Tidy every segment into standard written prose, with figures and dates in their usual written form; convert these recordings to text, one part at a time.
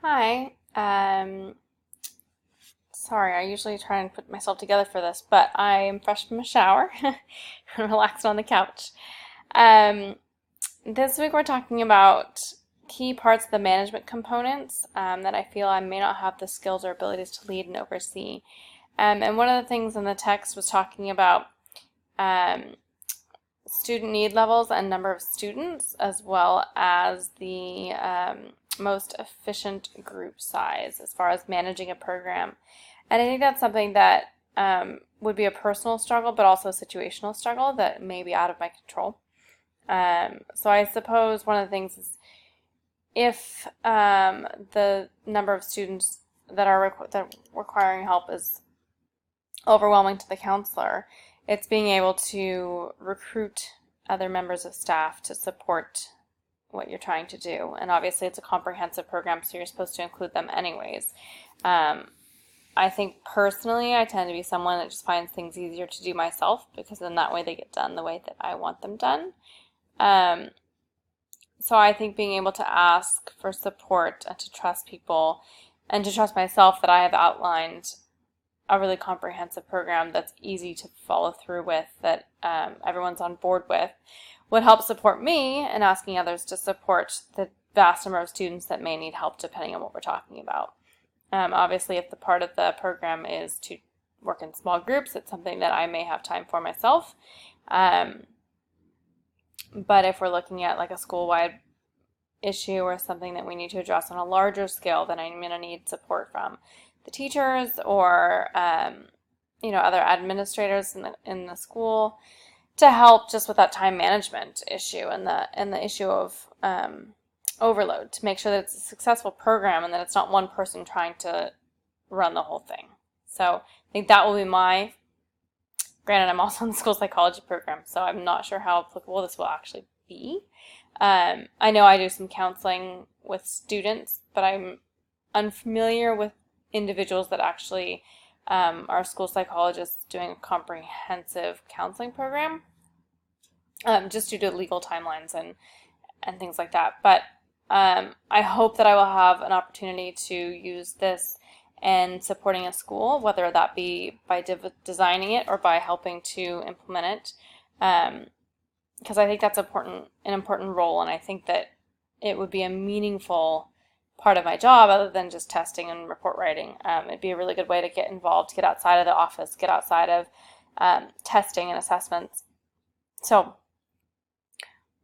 Hi. Sorry, I usually try and put myself together for this, but I am fresh from a shower and relaxed on the couch. Um, this week we're talking about key parts of the management components that I feel I may not have the skills or abilities to lead and oversee. And one of the things in the text was talking about um, student need levels and number of students, as well as the most efficient group size as far as managing a program. And I think that's something that would be a personal struggle, but also a situational struggle that may be out of my control. So I suppose one of the things is if the number of students that are requiring help is overwhelming to the counselor, it's being able to recruit other members of staff to support what you're trying to do. And obviously it's a comprehensive program, so you're supposed to include them anyways. I think personally I tend to be someone that just finds things easier to do myself, because then that way they get done the way that I want them done. So I think being able to ask for support and to trust people and to trust myself that I have outlined a really comprehensive program that's easy to follow through with, that everyone's on board with, would help support me and asking others to support the vast number of students that may need help depending on what we're talking about. Obviously, if the part of the program is to work in small groups, it's something that I may have time for myself. But if we're looking at like a school-wide issue or something that we need to address on a larger scale, then I'm going to need support from the teachers or other administrators in the school to help just with that time management issue and the issue of overload, to make sure that it's a successful program and that it's not one person trying to run the whole thing. So I think that will be granted, I'm also in the school psychology program, so I'm not sure how applicable this will actually be. I know I do some counseling with students, but I'm unfamiliar with individuals that actually are school psychologists doing a comprehensive counseling program, just due to legal timelines and things like that. But I hope that I will have an opportunity to use this in supporting a school, whether that be by designing it or by helping to implement it, because I think that's an important role, and I think that it would be a meaningful part of my job other than just testing and report writing. It'd be a really good way to get involved, get outside of the office, get outside of testing and assessments. So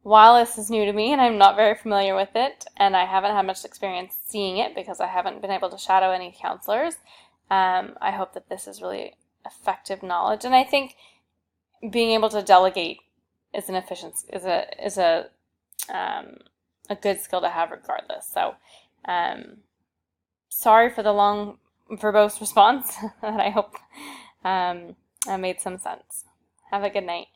while this is new to me and I'm not very familiar with it, and I haven't had much experience seeing it because I haven't been able to shadow any counselors, I hope that this is really effective knowledge. And I think being able to delegate is a good skill to have regardless. So sorry for the long, verbose response, but I hope I made some sense. Have a good night.